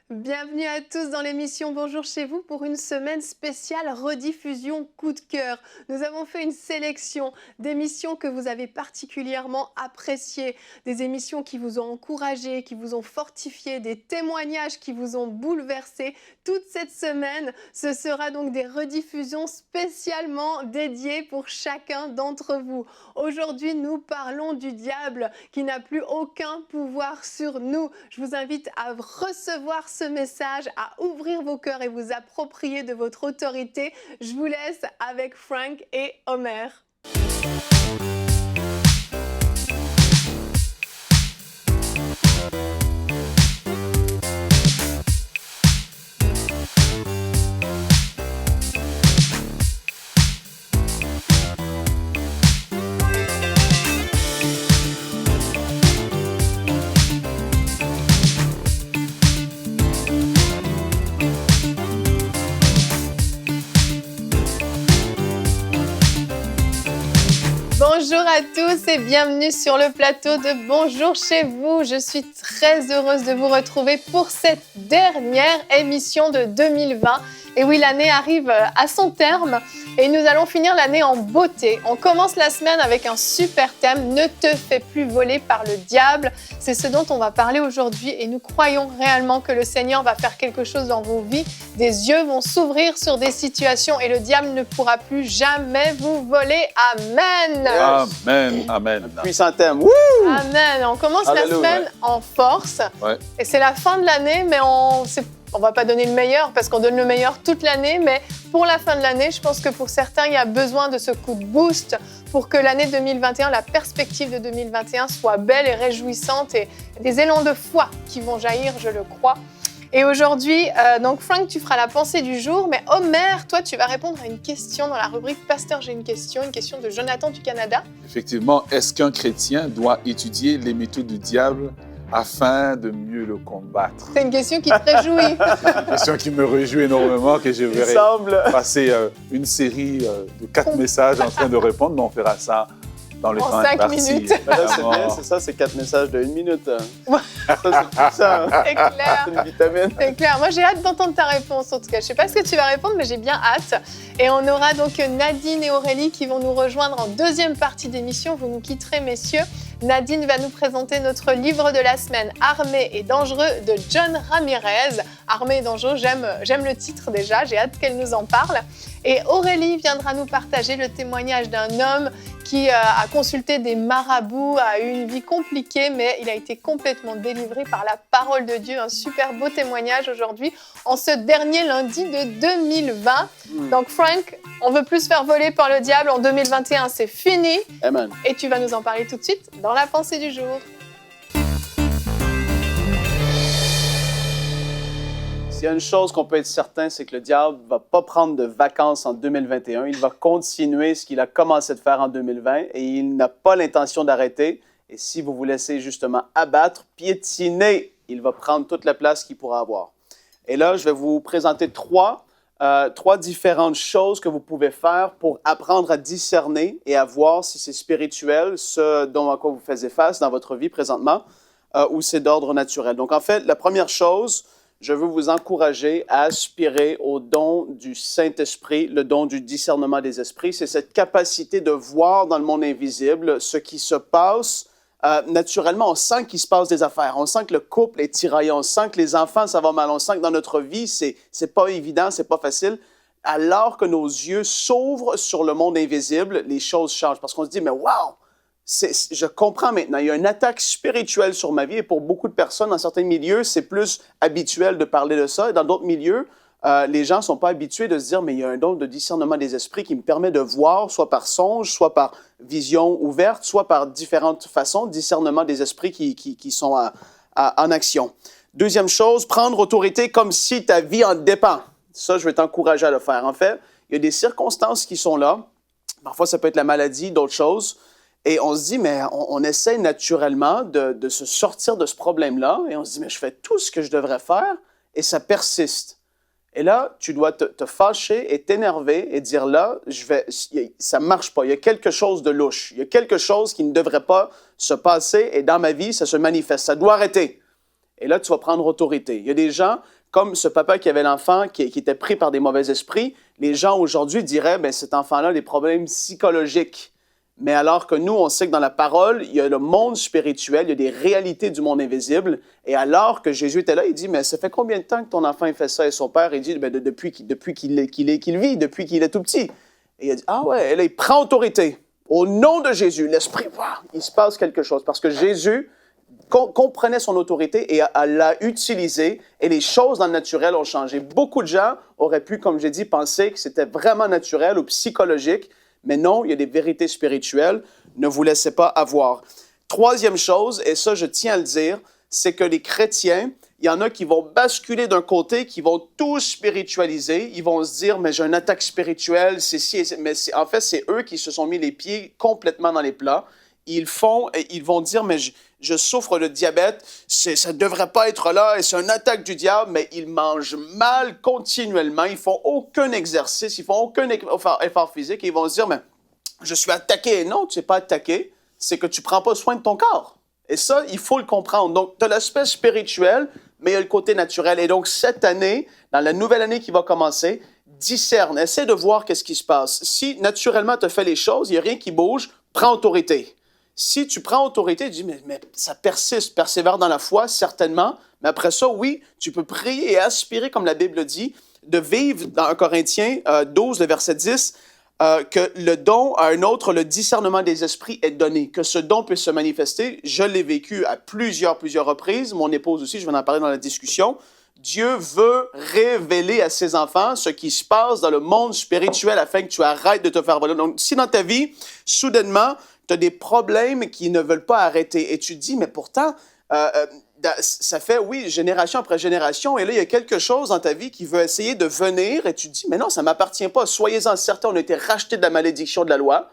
Bienvenue à tous dans l'émission Bonjour chez vous pour une semaine spéciale rediffusion coup de cœur. Nous avons fait une sélection d'émissions que vous avez particulièrement appréciées, des émissions qui vous ont encouragé, qui vous ont fortifié, des témoignages qui vous ont bouleversé. Toute cette semaine, ce sera donc des rediffusions spécialement dédiées pour chacun d'entre vous. Aujourd'hui, nous parlons du diable qui n'a plus aucun pouvoir sur nous. Je vous invite à recevoir ce message, à ouvrir vos cœurs et vous approprier de votre autorité. Je vous laisse avec Frank et Homer. Bonjour à tous et bienvenue sur le plateau de Bonjour chez vous. Je suis très heureuse de vous retrouver pour cette dernière émission de 2020. Et oui, l'année arrive à son terme et nous allons finir l'année en beauté. On commence la semaine avec un super thème, ne te fais plus voler par le diable. C'est ce dont on va parler aujourd'hui et nous croyons réellement que le Seigneur va faire quelque chose dans vos vies. Des yeux vont s'ouvrir sur des situations et le diable ne pourra plus jamais vous voler. Amen. Amen, amen. Puissant thème. Wouh! Amen. On commence Alléluia. la semaine en force. Ouais. Et c'est la fin de l'année, mais on ne va pas donner le meilleur parce qu'on donne le meilleur toute l'année. Mais pour la fin de l'année, je pense que pour certains, il y a besoin de ce coup de boost pour que l'année 2021, la perspective de 2021 soit belle et réjouissante et des élans de foi qui vont jaillir, je le crois. Et aujourd'hui, donc Frank, tu feras la pensée du jour, mais Homer, toi, tu vas répondre à une question dans la rubrique Pasteur, j'ai une question de Jonathan du Canada. Effectivement, est-ce qu'un chrétien doit étudier les méthodes du diable afin de mieux le combattre? C'est une question qui te réjouit. Une question qui me réjouit énormément, que je Il verrai semble. passer une série de 4 messages en train de répondre, mais on fera ça dans le En temps 5 imparti. minutes. Ben là, c'est Évidemment. bien, c'est ça, c'est 4 messages de 1 minute. Ouais. Ça, c'est puissant. C'est clair. C'est une vitamine. C'est clair. Moi, j'ai hâte d'entendre ta réponse. En tout cas, je ne sais pas ce que tu vas répondre, mais j'ai bien hâte. Et on aura donc Nadine et Aurélie qui vont nous rejoindre en deuxième partie d'émission. Vous nous quitterez, messieurs. Nadine va nous présenter notre livre de la semaine, Armé et dangereux, de John Ramirez. Armé et dangereux, j'aime le titre déjà. J'ai hâte qu'elle nous en parle. Et Aurélie viendra nous partager le témoignage d'un homme qui a consulté des marabouts, a eu une vie compliquée, mais il a été complètement délivré par la parole de Dieu. Un super beau témoignage aujourd'hui, en ce dernier lundi de 2020. Donc Frank, on veut plus se faire voler par le diable en 2021, c'est fini. Amen. Et tu vas nous en parler tout de suite dans la pensée du jour. S'il y a une chose qu'on peut être certain, c'est que le diable ne va pas prendre de vacances en 2021. Il va continuer ce qu'il a commencé de faire en 2020 et il n'a pas l'intention d'arrêter. Et si vous vous laissez justement abattre, piétiner, il va prendre toute la place qu'il pourra avoir. Et là, je vais vous présenter trois différentes choses que vous pouvez faire pour apprendre à discerner et à voir si c'est spirituel, ce dont à quoi vous faites face dans votre vie présentement, ou c'est d'ordre naturel. Donc, en fait, la première chose, je veux vous encourager à aspirer au don du Saint-Esprit, le don du discernement des esprits. C'est cette capacité de voir dans le monde invisible ce qui se passe. Naturellement, on sent qu'il se passe des affaires. On sent que le couple est tiraillé. On sent que les enfants, ça va mal. On sent que dans notre vie, c'est pas évident, c'est pas facile. Alors que nos yeux s'ouvrent sur le monde invisible, les choses changent. Parce qu'on se dit, mais wow! Je comprends maintenant, il y a une attaque spirituelle sur ma vie et pour beaucoup de personnes, dans certains milieux, c'est plus habituel de parler de ça. Et dans d'autres milieux, les gens ne sont pas habitués de se dire, mais il y a un don de discernement des esprits qui me permet de voir, soit par songe, soit par vision ouverte, soit par différentes façons, discernement des esprits qui sont en action. Deuxième chose, prendre autorité comme si ta vie en dépend. Ça, je vais t'encourager à le faire. En fait, il y a des circonstances qui sont là. Parfois, ça peut être la maladie, d'autres choses. Et on se dit, mais on essaie naturellement de se sortir de ce problème-là. Et on se dit, mais je fais tout ce que je devrais faire et ça persiste. Et là, tu dois te fâcher et t'énerver et dire là, ça ne marche pas. Il y a quelque chose de louche. Il y a quelque chose qui ne devrait pas se passer et dans ma vie, ça se manifeste. Ça doit arrêter. Et là, tu vas prendre autorité. Il y a des gens, comme ce papa qui avait l'enfant, qui était pris par des mauvais esprits, les gens aujourd'hui diraient, bien, cet enfant-là a des problèmes psychologiques. Mais alors que nous, on sait que dans la parole, il y a le monde spirituel, il y a des réalités du monde invisible. Et alors que Jésus était là, il dit, mais ça fait combien de temps que ton enfant fait ça? Et son père, il dit, ben, depuis qu'il vit, depuis qu'il est tout petit. Et il a dit, ah ouais, et là, il prend autorité. Au nom de Jésus, l'esprit, il se passe quelque chose. Parce que Jésus comprenait son autorité et l'a utilisée. Et les choses dans le naturel ont changé. Beaucoup de gens auraient pu, comme j'ai dit, penser que c'était vraiment naturel ou psychologique. Mais non, il y a des vérités spirituelles. Ne vous laissez pas avoir. Troisième chose, et ça, je tiens à le dire, c'est que les chrétiens, il y en a qui vont basculer d'un côté, qui vont tout spiritualiser. Ils vont se dire, mais j'ai une attaque spirituelle, mais en fait, c'est eux qui se sont mis les pieds complètement dans les plats. Ils vont dire, mais je souffre de diabète, ça ne devrait pas être là, et c'est une attaque du diable, mais ils mangent mal continuellement, ils font aucun exercice, ils font aucun effort physique, et ils vont se dire, mais je suis attaqué. Non, tu n'es pas attaqué, c'est que tu ne prends pas soin de ton corps. Et ça, il faut le comprendre. Donc, tu as l'aspect spirituel, mais il y a le côté naturel. Et donc, cette année, dans la nouvelle année qui va commencer, discerne, essaie de voir qu'est-ce qui se passe. Si naturellement tu as fait les choses, il n'y a rien qui bouge, prends autorité. Si tu prends autorité, tu dis, mais ça persiste, persévère dans la foi, certainement. Mais après ça, oui, tu peux prier et aspirer, comme la Bible dit, de vivre dans 1 Corinthiens 12, le verset 10, que le don à un autre, le discernement des esprits est donné, que ce don puisse se manifester. Je l'ai vécu à plusieurs reprises. Mon épouse aussi, je vais en parler dans la discussion. Dieu veut révéler à ses enfants ce qui se passe dans le monde spirituel afin que tu arrêtes de te faire voler. Donc, si dans ta vie, soudainement, tu as des problèmes qui ne veulent pas arrêter et tu te dis, mais pourtant, ça fait, oui, génération après génération, et là, il y a quelque chose dans ta vie qui veut essayer de venir et tu te dis, mais non, ça ne m'appartient pas. Soyez-en certains, on a été rachetés de la malédiction de la loi,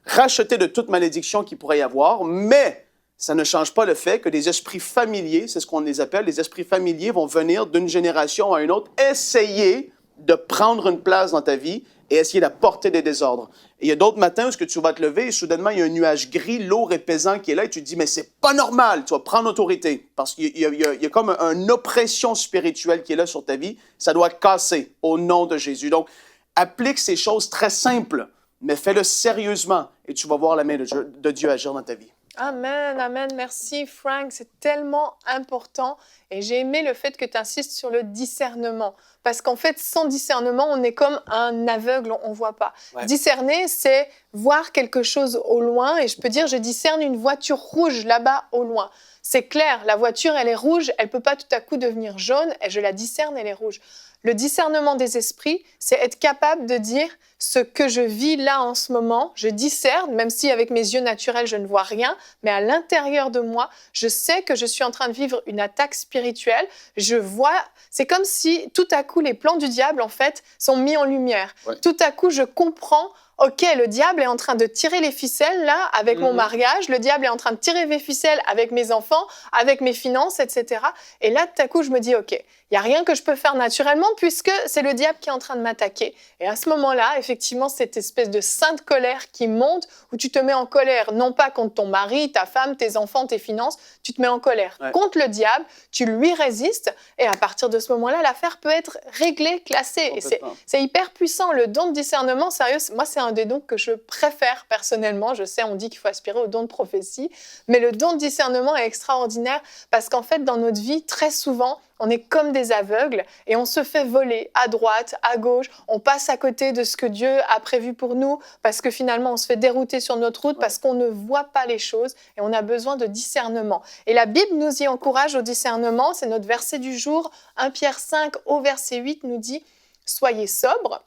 rachetés de toute malédiction qu'il pourrait y avoir, mais ça ne change pas le fait que des esprits familiers, c'est ce qu'on les appelle, les esprits familiers vont venir d'une génération à une autre, essayer de prendre une place dans ta vie et essayer d'apporter des désordres. Et il y a d'autres matins où tu vas te lever et soudainement, il y a un nuage gris, lourd et pesant qui est là et tu te dis, mais c'est pas normal, tu vas prendre autorité parce qu'il y a comme une oppression spirituelle qui est là sur ta vie. Ça doit casser au nom de Jésus. Donc, applique ces choses très simples, mais fais-le sérieusement et tu vas voir la main de Dieu agir dans ta vie. Amen, amen. Merci Frank, c'est tellement important. Et j'ai aimé le fait que tu insistes sur le discernement. Parce qu'en fait, sans discernement, on est comme un aveugle, on ne voit pas. Ouais. Discerner, c'est voir quelque chose au loin. Et je peux dire, je discerne une voiture rouge là-bas au loin. C'est clair, la voiture, elle est rouge, elle ne peut pas tout à coup devenir jaune. Et je la discerne, elle est rouge. Le discernement des esprits, c'est être capable de dire ce que je vis là en ce moment, je discerne, même si avec mes yeux naturels, je ne vois rien, mais à l'intérieur de moi, je sais que je suis en train de vivre une attaque spirituelle. Je vois, c'est comme si tout à coup, les plans du diable, en fait, sont mis en lumière. Ouais. Tout à coup, je comprends, OK, le diable est en train de tirer les ficelles, là, avec mon mariage. Le diable est en train de tirer les ficelles avec mes enfants, avec mes finances, etc. Et là, tout à coup, je me dis, OK, il n'y a rien que je peux faire naturellement puisque c'est le diable qui est en train de m'attaquer. Et à ce moment-là, effectivement, cette espèce de sainte colère qui monte, où tu te mets en colère, non pas contre ton mari, ta femme, tes enfants, tes finances, tu te mets en colère contre le diable, tu lui résistes, et à partir de ce moment-là, l'affaire peut être réglée, classée. Et c'est hyper puissant. Le don de discernement, sérieux, moi, c'est un des dons que je préfère personnellement. Je sais, on dit qu'il faut aspirer au don de prophétie, mais le don de discernement est extraordinaire parce qu'en fait, dans notre vie, très souvent, on est comme des aveugles et on se fait voler à droite, à gauche. On passe à côté de ce que Dieu a prévu pour nous parce que finalement, on se fait dérouter sur notre route parce qu'on ne voit pas les choses et on a besoin de discernement. Et la Bible nous y encourage au discernement. C'est notre verset du jour. 1 Pierre 5 au verset 8 nous dit « Soyez sobres ».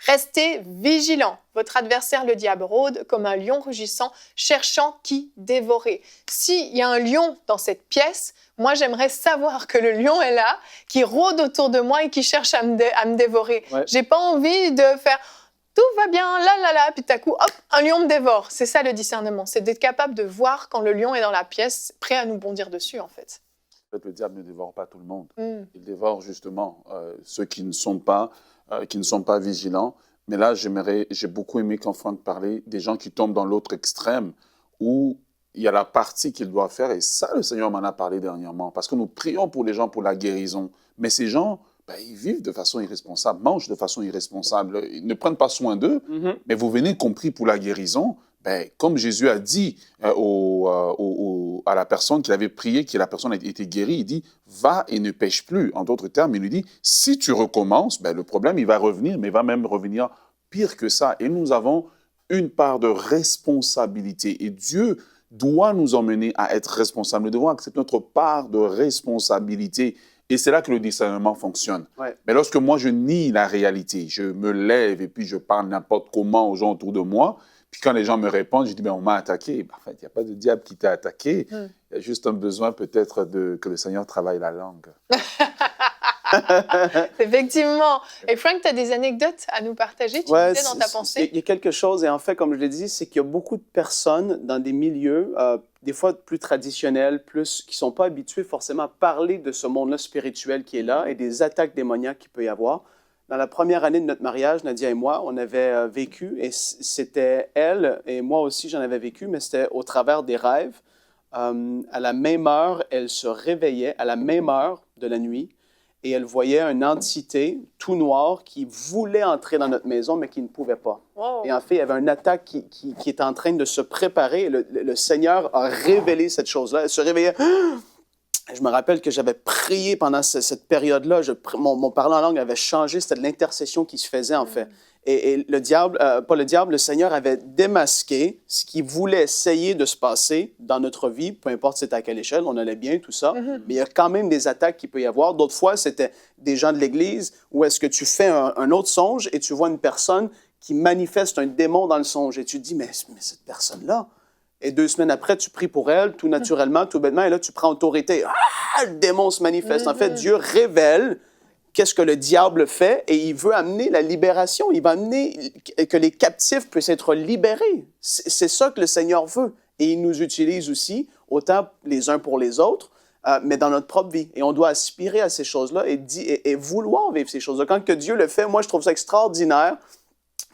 Restez vigilants. Votre adversaire, le diable, rôde comme un lion rugissant, cherchant qui dévorer. S'il y a un lion dans cette pièce, moi, j'aimerais savoir que le lion est là, qui rôde autour de moi et qui cherche à me dévorer. Ouais. J'ai pas envie de faire « tout va bien, là, puis tout à coup, hop, un lion me dévore ». C'est ça le discernement, c'est d'être capable de voir quand le lion est dans la pièce, prêt à nous bondir dessus, en fait. En fait, le diable ne dévore pas tout le monde. Il dévore justement ceux qui ne sont pas vigilants. Mais là, j'ai beaucoup aimé quand Franck parlait des gens qui tombent dans l'autre extrême où il y a la partie qu'il doit faire, et ça, le Seigneur m'en a parlé dernièrement, parce que nous prions pour les gens pour la guérison, mais ces gens, ils vivent de façon irresponsable, mangent de façon irresponsable, ils ne prennent pas soin d'eux, mais vous venez compris pour la guérison, comme Jésus a dit à la personne qu'il avait prié, que la personne a été guérie, il dit « va et ne pêche plus ». En d'autres termes, il lui dit « si tu recommences, le problème, il va revenir, mais il va même revenir pire que ça ». Et nous avons une part de responsabilité. Et Dieu doit nous emmener à être responsables. Nous devons accepter notre part de responsabilité. Et c'est là que le discernement fonctionne. Ouais. Mais lorsque moi, je nie la réalité, je me lève et puis je parle n'importe comment aux gens autour de moi, puis quand les gens me répondent, je dis, on m'a attaqué. En fait, il n'y a pas de diable qui t'a attaqué. Il y a juste un besoin peut-être que le Seigneur travaille la langue. Effectivement. Et Frank, tu as des anecdotes à nous partager, tu disais dans ta pensée? Il y a quelque chose, et en fait, comme je l'ai dit, c'est qu'il y a beaucoup de personnes dans des milieux, des fois plus traditionnels, qui ne sont pas habitués forcément à parler de ce monde-là spirituel qui est là et des attaques démoniaques qu'il peut y avoir. Dans la première année de notre mariage, Nadia et moi, on avait vécu, et c'était elle, et moi aussi j'en avais vécu, mais c'était au travers des rêves. À la même heure, elle se réveillait, à la même heure de la nuit, et elle voyait une entité tout noire qui voulait entrer dans notre maison, mais qui ne pouvait pas. Wow. Et en fait, il y avait une attaque qui était en train de se préparer. Et le Seigneur a révélé cette chose-là. Elle se réveillait. Je me rappelle que j'avais prié pendant cette période-là. Mon parler en langue avait changé. C'était de l'intercession qui se faisait, en fait. Et le diable, le Seigneur avait démasqué ce qui voulait essayer de se passer dans notre vie, peu importe c'était à quelle échelle, on allait bien, tout ça. Mais il y a quand même des attaques qu'il peut y avoir. D'autres fois, c'était des gens de l'Église où est-ce que tu fais un autre songe et tu vois une personne qui manifeste un démon dans le songe. Et tu te dis, mais cette personne-là... Et 2 semaines après, tu pries pour elle, tout naturellement, tout bêtement, et là, tu prends autorité. Ah, le démon se manifeste. En fait, Dieu révèle qu'est-ce que le diable fait, et il veut amener la libération. Il va amener que les captifs puissent être libérés. C'est ça que le Seigneur veut. Et il nous utilise aussi, autant les uns pour les autres, mais dans notre propre vie. Et on doit aspirer à ces choses-là et vouloir vivre ces choses-là. Quand que Dieu le fait, moi, je trouve ça extraordinaire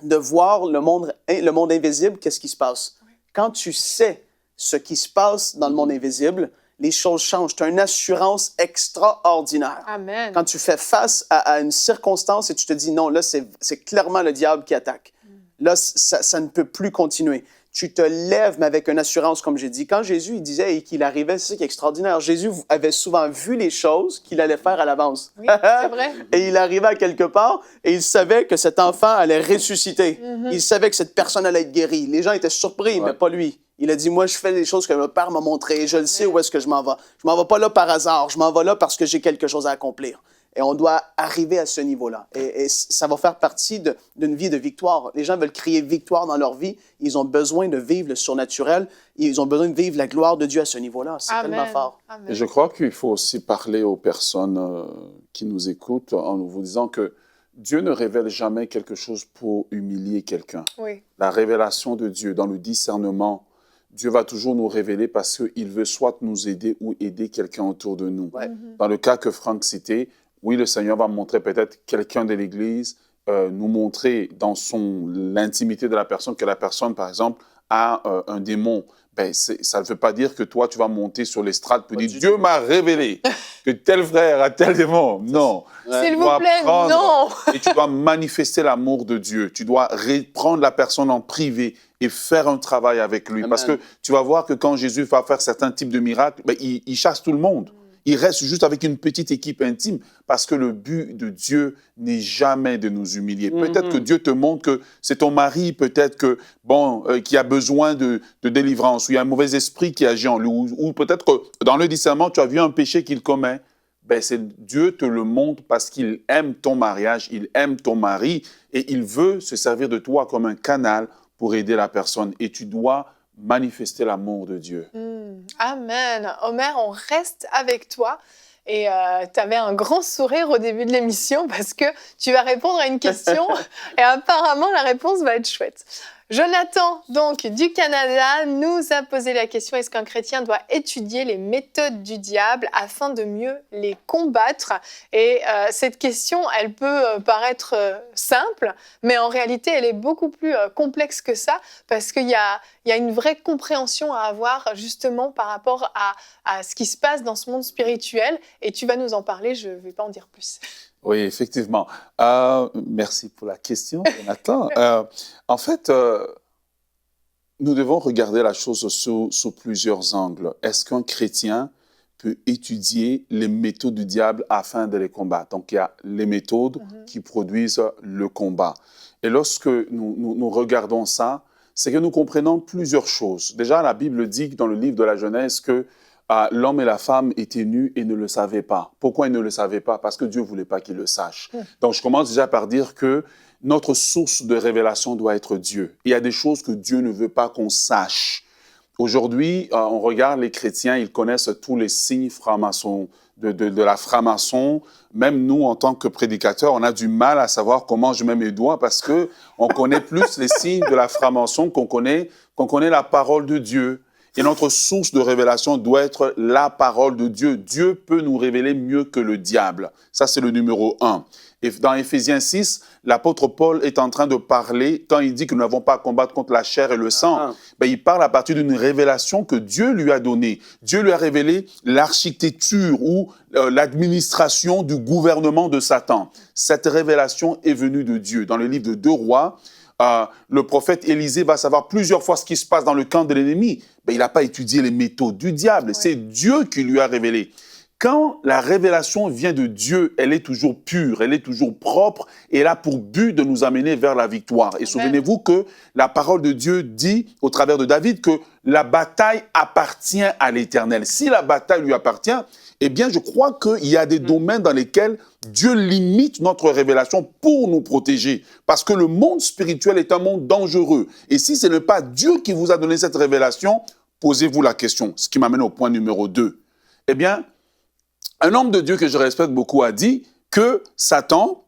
de voir le monde invisible, qu'est-ce qui se passe. Quand tu sais ce qui se passe dans le monde invisible, les choses changent. Tu as une assurance extraordinaire. Amen. Quand tu fais face à une circonstance et tu te dis, non, là, c'est clairement le diable qui attaque. Là, ça ne peut plus continuer. Tu te lèves, mais avec une assurance, comme j'ai dit. Quand Jésus il disait qu'il arrivait, c'est ça qui est extraordinaire. Jésus avait souvent vu les choses qu'il allait faire à l'avance. Oui, c'est vrai. Et il arrivait à quelque part et il savait que cet enfant allait ressusciter. Il savait que cette personne allait être guérie. Les gens étaient surpris, mais pas lui. Il a dit, moi, je fais les choses que mon père m'a montrées. Je le sais où est-ce que je m'en vais. Je m'en vais pas là par hasard. Je m'en vais là parce que j'ai quelque chose à accomplir. Et on doit arriver à ce niveau-là. Et ça va faire partie d'une vie de victoire. Les gens veulent crier victoire dans leur vie. Ils ont besoin de vivre le surnaturel. Ils ont besoin de vivre la gloire de Dieu à ce niveau-là. C'est tellement fort. Amen. Et je crois qu'il faut aussi parler aux personnes qui nous écoutent en vous disant que Dieu ne révèle jamais quelque chose pour humilier quelqu'un. Oui. La révélation de Dieu dans le discernement, Dieu va toujours nous révéler parce qu'il veut soit nous aider ou aider quelqu'un autour de nous. Ouais. Dans le cas que Franck citait, oui, le Seigneur va montrer peut-être quelqu'un de l'Église, nous montrer dans l'intimité de la personne que la personne, par exemple, a un démon. Ça ne veut pas dire que toi, tu vas monter sur l'estrade et dire « Dieu m'a révélé que tel frère a tel démon ». Non. S'il vous plaît, non. Et tu dois manifester l'amour de Dieu. Tu dois prendre la personne en privé et faire un travail avec lui. Amen. Parce que tu vas voir que quand Jésus va faire certains types de miracles, il chasse tout le monde. Il reste juste avec une petite équipe intime parce que le but de Dieu n'est jamais de nous humilier. Peut-être que Dieu te montre que c'est ton mari, peut-être que qui a besoin de délivrance, ou il y a un mauvais esprit qui agit en lui, ou peut-être que dans le discernement, tu as vu un péché qu'il commet. Dieu te le montre parce qu'il aime ton mariage, il aime ton mari et il veut se servir de toi comme un canal pour aider la personne. Et tu dois manifester l'amour de Dieu. Amen. Omer, on reste avec toi. Et tu avais un grand sourire au début de l'émission parce que tu vas répondre à une question et apparemment la réponse va être chouette. Jonathan, donc, du Canada, nous a posé la question: est-ce qu'un chrétien doit étudier les méthodes du diable afin de mieux les combattre? Et cette question, elle peut paraître simple, mais en réalité, elle est beaucoup plus complexe que ça, parce qu'il y a il y a une vraie compréhension à avoir justement par rapport à ce qui se passe dans ce monde spirituel. Et tu vas nous en parler, je ne vais pas en dire plus. Oui, effectivement. Merci pour la question, Jonathan. En fait, nous devons regarder la chose sous plusieurs angles. Est-ce qu'un chrétien peut étudier les méthodes du diable afin de les combattre? Donc, il y a les méthodes qui produisent le combat. Et lorsque nous regardons ça, c'est que nous comprenons plusieurs choses. Déjà, la Bible dit dans le livre de la Genèse que l'homme et la femme étaient nus et ne le savaient pas. Pourquoi ils ne le savaient pas? Parce que Dieu ne voulait pas qu'ils le sachent. Donc, je commence déjà par dire que notre source de révélation doit être Dieu. Il y a des choses que Dieu ne veut pas qu'on sache. Aujourd'hui, on regarde les chrétiens, ils connaissent tous les signes francs-maçons, de la franc-maçon. Même nous, en tant que prédicateurs, on a du mal à savoir comment je mets mes doigts parce qu'on connaît plus les signes de la franc-maçon qu'on connaît la parole de Dieu. Et notre source de révélation doit être la parole de Dieu. Dieu peut nous révéler mieux que le diable. Ça, c'est le numéro 1. Et dans Éphésiens 6, l'apôtre Paul est en train de parler, quand il dit que nous n'avons pas à combattre contre la chair et le sang, il parle à partir d'une révélation que Dieu lui a donnée. Dieu lui a révélé l'architecture ou l'administration du gouvernement de Satan. Cette révélation est venue de Dieu. Dans le livre de 2 Rois, le prophète Élisée va savoir plusieurs fois ce qui se passe dans le camp de l'ennemi. Il n'a pas étudié les méthodes du diable. Ouais. C'est Dieu qui lui a révélé. Quand la révélation vient de Dieu, elle est toujours pure, elle est toujours propre et elle a pour but de nous amener vers la victoire. Et souvenez-vous que la parole de Dieu dit, au travers de David, que la bataille appartient à l'Éternel. Si la bataille lui appartient, eh bien, je crois qu'il y a des domaines dans lesquels Dieu limite notre révélation pour nous protéger. Parce que le monde spirituel est un monde dangereux. Et si ce n'est pas Dieu qui vous a donné cette révélation, posez-vous la question. Ce qui m'amène au point numéro 2. Eh bien, un homme de Dieu que je respecte beaucoup a dit que Satan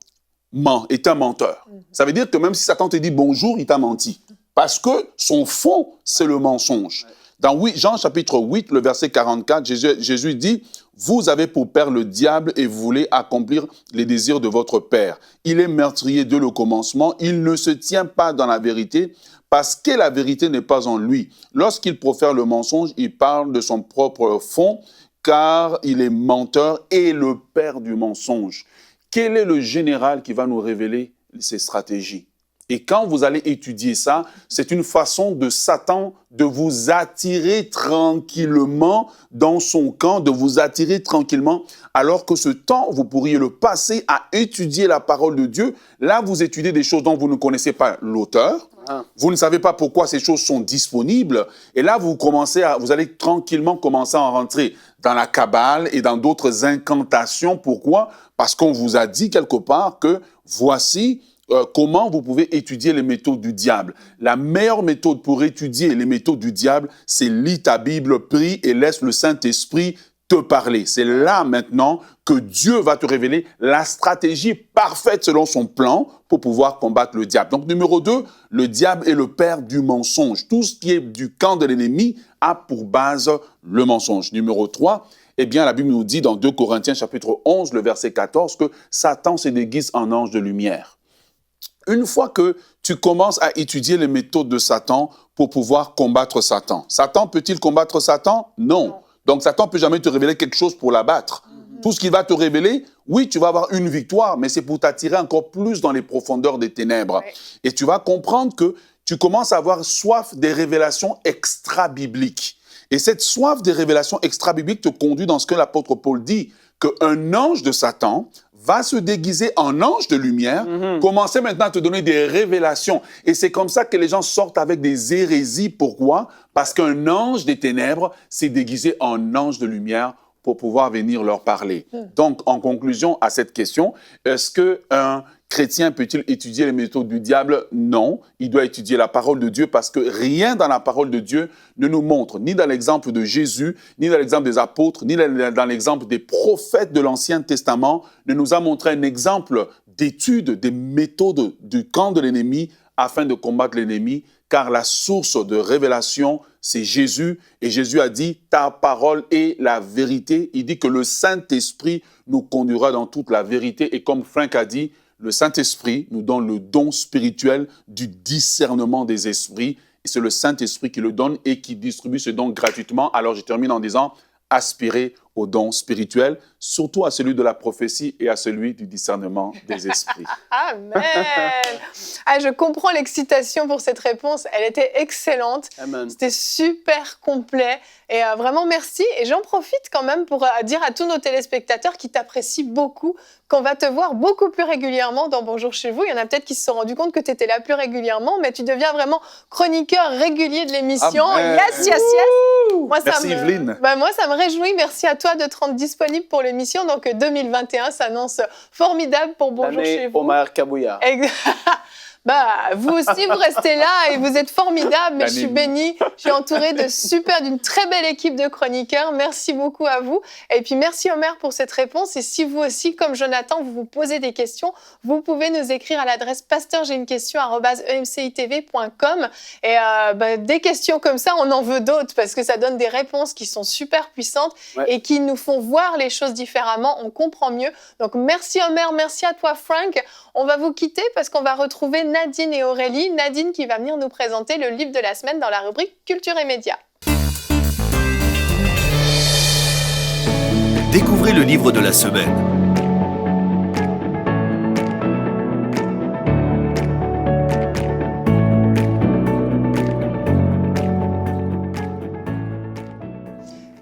ment, est un menteur. Ça veut dire que même si Satan te dit bonjour, il t'a menti. Parce que son fond, c'est le mensonge. Dans Jean chapitre 8, le verset 44, Jésus dit « Vous avez pour père le diable et vous voulez accomplir les désirs de votre père. Il est meurtrier dès le commencement, il ne se tient pas dans la vérité parce que la vérité n'est pas en lui. Lorsqu'il profère le mensonge, il parle de son propre fond, car il est menteur et le père du mensonge. » Quel est le général qui va nous révéler ses stratégies? Et quand vous allez étudier ça, c'est une façon de Satan de vous attirer tranquillement dans son camp, de vous attirer tranquillement, alors que ce temps, vous pourriez le passer à étudier la parole de Dieu. Là, vous étudiez des choses dont vous ne connaissez pas l'auteur. Vous ne savez pas pourquoi ces choses sont disponibles. Et là, vous allez tranquillement commencer à rentrer dans la Kabbale et dans d'autres incantations. Pourquoi? Parce qu'on vous a dit quelque part que voici comment vous pouvez étudier les méthodes du diable. La meilleure méthode pour étudier les méthodes du diable, c'est lis ta Bible, prie et laisse le Saint-Esprit te parler. C'est là maintenant que Dieu va te révéler la stratégie parfaite selon son plan pour pouvoir combattre le diable. Donc numéro 2, le diable est le père du mensonge. Tout ce qui est du camp de l'ennemi a pour base le mensonge. Numéro 3, eh bien la Bible nous dit dans 2 Corinthiens chapitre 11, le verset 14, que Satan se déguise en ange de lumière. Une fois que tu commences à étudier les méthodes de Satan pour pouvoir combattre Satan, Satan peut-il combattre Satan? Non. Donc Satan ne peut jamais te révéler quelque chose pour l'abattre. Tout ce qu'il va te révéler, oui, tu vas avoir une victoire, mais c'est pour t'attirer encore plus dans les profondeurs des ténèbres. Ouais. Et tu vas comprendre que tu commences à avoir soif des révélations extra-bibliques. Et cette soif des révélations extra-bibliques te conduit dans ce que l'apôtre Paul dit, qu'un ange de Satan va se déguiser en ange de lumière, commencer maintenant à te donner des révélations. Et c'est comme ça que les gens sortent avec des hérésies. Pourquoi? Parce qu'un ange des ténèbres s'est déguisé en ange de lumière pour pouvoir venir leur parler. Donc, en conclusion à cette question, est-ce qu'un chrétien peut-il étudier les méthodes du diable? Non, il doit étudier la parole de Dieu parce que rien dans la parole de Dieu ne nous montre, ni dans l'exemple de Jésus, ni dans l'exemple des apôtres, ni dans l'exemple des prophètes de l'Ancien Testament, ne nous a montré un exemple d'étude des méthodes du camp de l'ennemi afin de combattre l'ennemi, car la source de révélation, c'est Jésus. Et Jésus a dit, ta parole est la vérité. Il dit que le Saint-Esprit nous conduira dans toute la vérité. Et comme Frank a dit, le Saint-Esprit nous donne le don spirituel du discernement des esprits. c'est le Saint-Esprit qui le donne et qui distribue ce don gratuitement. Alors, je termine en disant, aspirez au don spirituel, surtout à celui de la prophétie et à celui du discernement des esprits. Amen. Ah, je comprends l'excitation pour cette réponse. Elle était excellente. Amen. C'était super complet. Et vraiment, merci. Et j'en profite quand même pour dire à tous nos téléspectateurs qui t'apprécient beaucoup qu'on va te voir beaucoup plus régulièrement dans Bonjour chez vous. Il y en a peut-être qui se sont rendus compte que tu étais là plus régulièrement, mais tu deviens vraiment chroniqueur régulier de l'émission. Amen. Yes, yes, yes. Moi, Merci Yveline. Moi, ça me réjouit. Merci à toi de te rendre disponible pour l'émission. Donc, 2021 s'annonce formidable pour Bonjour chez vous. Omer Kabouya. Vous aussi, vous restez là et vous êtes formidables. Mais je suis bénie. Je suis entourée d'une très belle équipe de chroniqueurs. Merci beaucoup à vous. Et puis, merci Omer pour cette réponse. Et si vous aussi, comme Jonathan, vous vous posez des questions, vous pouvez nous écrire à l'adresse pasteur@emcitv.com. Et des questions comme ça, on en veut d'autres parce que ça donne des réponses qui sont super puissantes et qui nous font voir les choses différemment. On comprend mieux. Donc, merci Omer. Merci à toi, Frank. On va vous quitter parce qu'on va retrouver Nadine et Aurélie. Nadine qui va venir nous présenter le livre de la semaine dans la rubrique Culture et Médias. Découvrez le livre de la semaine.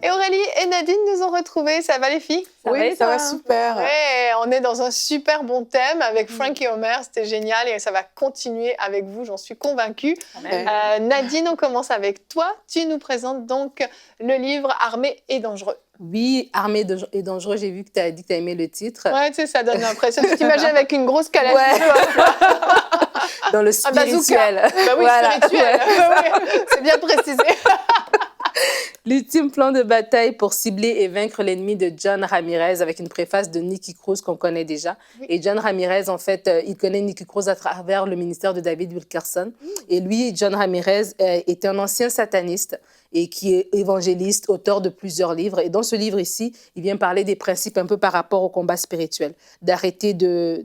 Et Aurélie et Nadine nous ont retrouvés. Ça va les filles? Oui, ça va super. Ouais, on est dans un super bon thème avec Frank et Omer. C'était génial et ça va continuer avec vous, j'en suis convaincue. Nadine, on commence avec toi. Tu nous présentes donc le livre Armé et dangereux. Oui, Armé et dangereux, j'ai vu que tu as dit que tu as aimé le titre. Ouais, tu sais, ça donne l'impression. Tu t'imagines avec une grosse calèche. Dans le spirituel. Oui, spirituel. C'est bien précisé. L'ultime plan de bataille pour cibler et vaincre l'ennemi de John Ramirez avec une préface de Nicky Cruz qu'on connaît déjà. Oui. Et John Ramirez, en fait, il connaît Nicky Cruz à travers le ministère de David Wilkerson. Et lui, John Ramirez, était un ancien sataniste et qui est évangéliste, auteur de plusieurs livres. Et dans ce livre ici, il vient parler des principes un peu par rapport au combat spirituel, d'arrêter de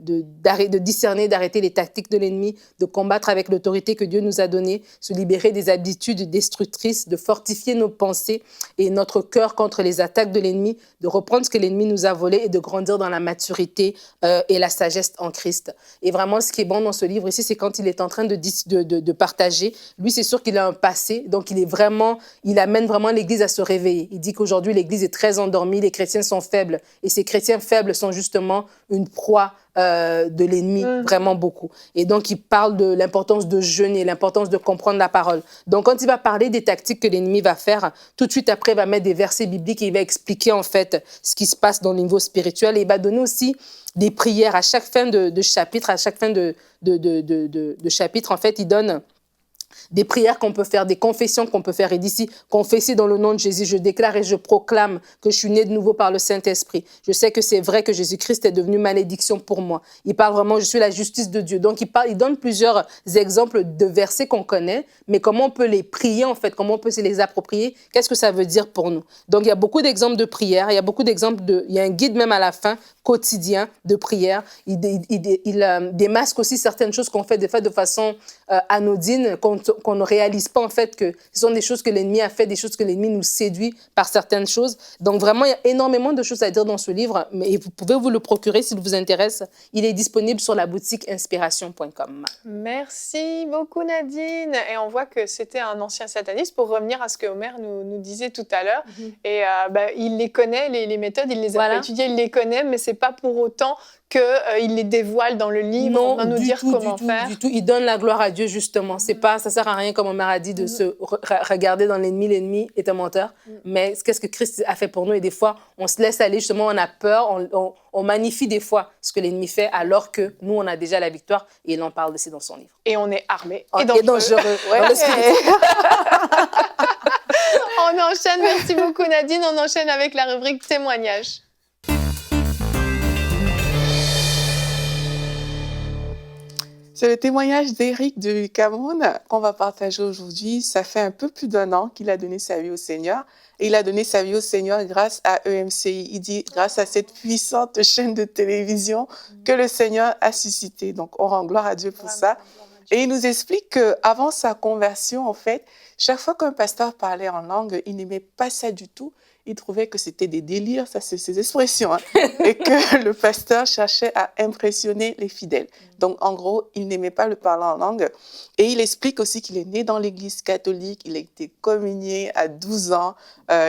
discerner, d'arrêter les tactiques de l'ennemi, de combattre avec l'autorité que Dieu nous a donnée, se libérer des habitudes destructrices, de fortifier nos pensées et notre cœur contre les attaques de l'ennemi, de reprendre ce que l'ennemi nous a volé et de grandir dans la maturité et la sagesse en Christ. Et vraiment, ce qui est bon dans ce livre ici, c'est quand il est en train de partager. Lui, c'est sûr qu'il a un passé, donc il amène vraiment l'Église à se réveiller. Il dit qu'aujourd'hui, l'Église est très endormie, les chrétiens sont faibles. Et ces chrétiens faibles sont justement une proie de l'ennemi, vraiment beaucoup. Et donc, il parle de l'importance de jeûner, l'importance de comprendre la parole. Donc, quand il va parler des tactiques que l'ennemi va faire, tout de suite après, il va mettre des versets bibliques et il va expliquer en fait ce qui se passe dans le niveau spirituel. Et il va donner aussi des prières à chaque fin de chapitre, à chaque fin de chapitre. En fait, il donne des prières qu'on peut faire, des confessions qu'on peut faire. Et d'ici, confesser dans le nom de Jésus, je déclare et je proclame que je suis né de nouveau par le Saint-Esprit. Je sais que c'est vrai que Jésus-Christ est devenu malédiction pour moi. Il parle vraiment, je suis la justice de Dieu. Donc, il donne plusieurs exemples de versets qu'on connaît, mais comment on peut les prier, en fait, comment on peut se les approprier, qu'est-ce que ça veut dire pour nous. Donc, il y a beaucoup d'exemples de prières, il y a beaucoup d'exemples il y a un guide même à la fin, quotidien de prière. Il démasque aussi certaines choses qu'on fait des fois de façon anodine, qu'on ne réalise pas en fait que ce sont des choses que l'ennemi a fait, des choses que l'ennemi nous séduit par certaines choses. Donc vraiment, il y a énormément de choses à dire dans ce livre, mais vous pouvez vous le procurer s'il vous intéresse. Il est disponible sur la boutique inspiration.com. Merci beaucoup Nadine. Et on voit que c'était un ancien sataniste, pour revenir à ce que Omer nous disait tout à l'heure. Et il les connaît, les méthodes, il les a étudiées, il les connaît, mais c'est pas pour autant qu'il les dévoile dans le livre, on va nous dire comment faire. Du tout, il donne la gloire à Dieu justement. C'est pas, ça sert à rien, comme Omer a dit, de se regarder dans l'ennemi. L'ennemi est un menteur. Mais qu'est-ce que Christ a fait pour nous? Et des fois, on se laisse aller, justement, on a peur, on magnifie des fois ce que l'ennemi fait, alors que nous, on a déjà la victoire. Et il en parle aussi dans son livre. Et on est armé et dangereux. Ouais. On enchaîne, merci beaucoup Nadine. On enchaîne avec la rubrique témoignages. C'est le témoignage d'Éric du Cameroun qu'on va partager aujourd'hui. Ça fait un peu plus d'1 an qu'il a donné sa vie au Seigneur. Et il a donné sa vie au Seigneur grâce à EMCI. Il dit grâce à cette puissante chaîne de télévision que le Seigneur a suscitée. Donc, on rend gloire à Dieu pour ça. Et il nous explique qu'avant sa conversion, en fait, chaque fois qu'un pasteur parlait en langue, il n'aimait pas ça du tout. Il trouvait que c'était des délires, ça c'est ses expressions, hein, et que le pasteur cherchait à impressionner les fidèles. Donc, en gros, il n'aimait pas le parler en langue. Et il explique aussi qu'il est né dans l'Église catholique, il a été communié à 12 ans,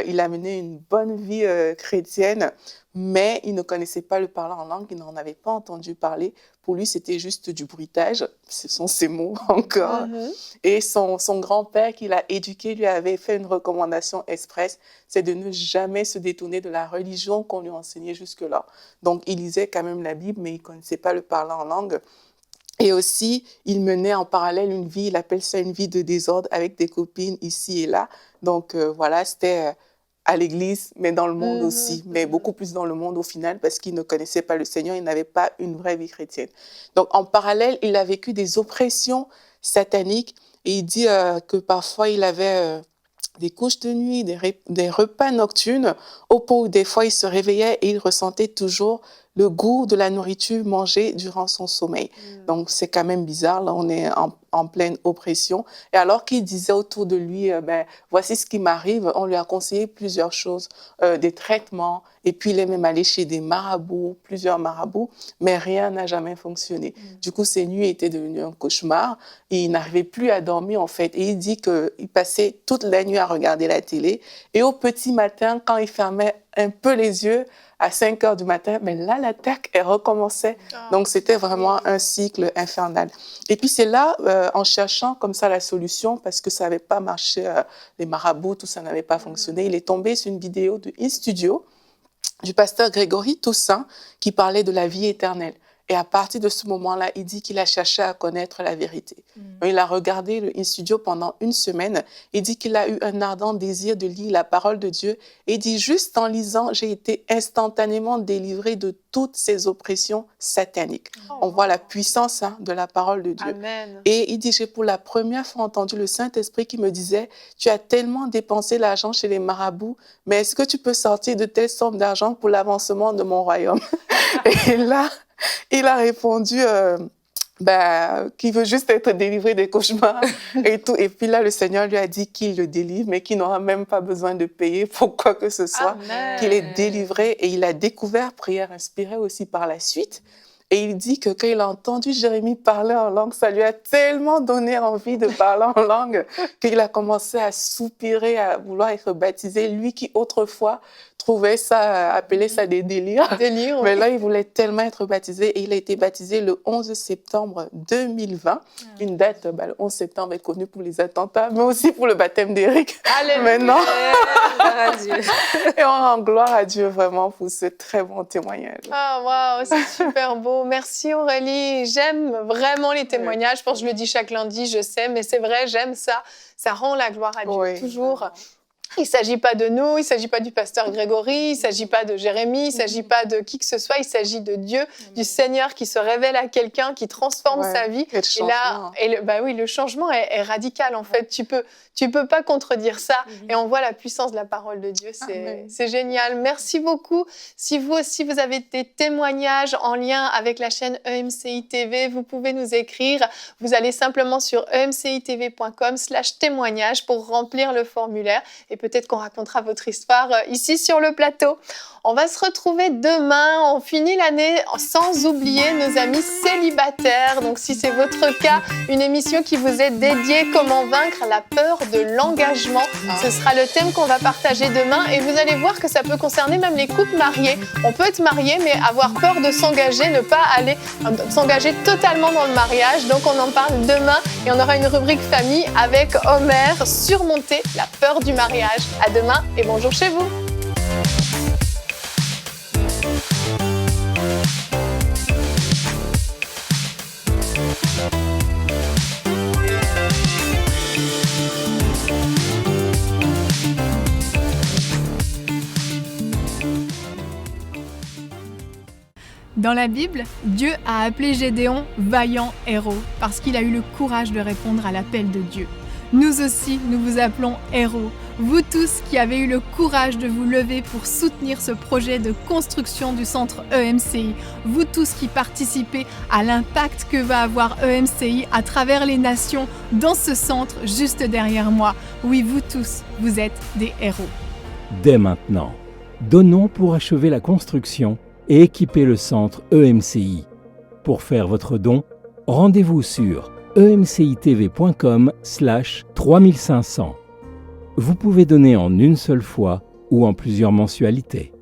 il a mené une bonne vie chrétienne, mais il ne connaissait pas le parler en langue, il n'en avait pas entendu parler. Pour lui, c'était juste du bruitage, ce sont ses mots encore. Et son grand-père qui l'a éduqué lui avait fait une recommandation expresse, c'est de ne jamais se détourner de la religion qu'on lui enseignait jusque-là. Donc, il lisait quand même la Bible, mais il ne connaissait pas le parler en langue. Et aussi, il menait en parallèle une vie, il appelle ça une vie de désordre avec des copines ici et là. Donc, voilà, c'était à l'église, mais dans le monde aussi, mais beaucoup plus dans le monde au final, parce qu'il ne connaissait pas le Seigneur, il n'avait pas une vraie vie chrétienne. Donc, en parallèle, il a vécu des oppressions sataniques, et il dit que parfois, il avait des couches de nuit, des repas nocturnes, au point où des fois, il se réveillait et il ressentait toujours le goût de la nourriture mangée durant son sommeil. Donc, c'est quand même bizarre. Là, on est en pleine oppression. Et alors qu'il disait autour de lui, voici ce qui m'arrive, on lui a conseillé plusieurs choses, des traitements, et puis il est même allé chez des marabouts, plusieurs marabouts, mais rien n'a jamais fonctionné. Du coup, ses nuits étaient devenues un cauchemar, et il n'arrivait plus à dormir, en fait. Et il dit qu'il passait toute la nuit à regarder la télé, et au petit matin, quand il fermait un peu les yeux, à 5 heures du matin, mais là, l'attaque, elle recommençait. Donc, c'était vraiment un cycle infernal. Et puis, c'est là, en cherchant comme ça la solution, parce que ça n'avait pas marché, les marabouts, tout ça n'avait pas fonctionné, il est tombé sur une vidéo de InStudio du pasteur Grégory Toussaint qui parlait de la vie éternelle. Et à partir de ce moment-là, il dit qu'il a cherché à connaître la vérité. Il a regardé le InStudio pendant 1 semaine. Il dit qu'il a eu un ardent désir de lire la parole de Dieu. Et il dit, juste en lisant, j'ai été instantanément délivré de toutes ces oppressions sataniques. On voit la puissance de la parole de Dieu. Amen. Et il dit, j'ai pour la première fois entendu le Saint-Esprit qui me disait, tu as tellement dépensé l'argent chez les marabouts, mais est-ce que tu peux sortir de telles sommes d'argent pour l'avancement de mon royaume? Et là, il a répondu qu'il veut juste être délivré des cauchemars et tout. Et puis là, le Seigneur lui a dit qu'il le délivre, mais qu'il n'aura même pas besoin de payer pour quoi que ce soit, qu'il est délivré. Et il a découvert prière inspirée aussi par la suite. Et il dit que quand il a entendu Jérémie parler en langue, ça lui a tellement donné envie de parler en langue qu'il a commencé à soupirer, à vouloir être baptisé. Lui qui autrefois trouvait ça, appelait ça des délires. Mais là, il voulait tellement être baptisé et il a été baptisé le 11 septembre 2020. Une date, le 11 septembre est connue pour les attentats, mais aussi pour le baptême d'Éric. Maintenant. Et on rend gloire à Dieu vraiment pour ce très bon témoignage. Ah, waouh, c'est super beau. Merci Aurélie. J'aime vraiment les témoignages. Je pense que je le dis chaque lundi, je sais, mais c'est vrai, j'aime ça. Ça rend la gloire à Dieu, toujours. Il ne s'agit pas de nous, il ne s'agit pas du pasteur Grégory, il ne s'agit pas de Jérémie, il ne s'agit pas de qui que ce soit, il s'agit de Dieu, du Seigneur qui se révèle à quelqu'un, qui transforme sa vie. Et là, le changement est radical en fait. Tu peux pas contredire ça. Et on voit la puissance de la parole de Dieu. C'est génial. Merci beaucoup. Si vous aussi, vous avez des témoignages en lien avec la chaîne EMCI TV, vous pouvez nous écrire. Vous allez simplement sur emcitv.com/témoignage pour remplir le formulaire. Et peut-être qu'on racontera votre histoire ici sur le plateau. On va se retrouver demain. On finit l'année sans oublier nos amis célibataires. Donc, si c'est votre cas, une émission qui vous est dédiée « Comment vaincre la peur de l'engagement ». Ce sera le thème qu'on va partager demain. Et vous allez voir que ça peut concerner même les couples mariés. On peut être marié, mais avoir peur de s'engager, ne pas aller s'engager totalement dans le mariage. Donc, on en parle demain. Et on aura une rubrique famille avec Omer, surmonter la peur du mariage. À demain et bonjour chez vous. Dans la Bible, Dieu a appelé Gédéon vaillant héros parce qu'il a eu le courage de répondre à l'appel de Dieu. Nous aussi, nous vous appelons héros. Vous tous qui avez eu le courage de vous lever pour soutenir ce projet de construction du centre EMCI. Vous tous qui participez à l'impact que va avoir EMCI à travers les nations dans ce centre juste derrière moi. Oui, vous tous, vous êtes des héros. Dès maintenant, donnons pour achever la construction et équiper le centre EMCI. Pour faire votre don, rendez-vous sur emcitv.com/3500. Vous pouvez donner en une seule fois ou en plusieurs mensualités.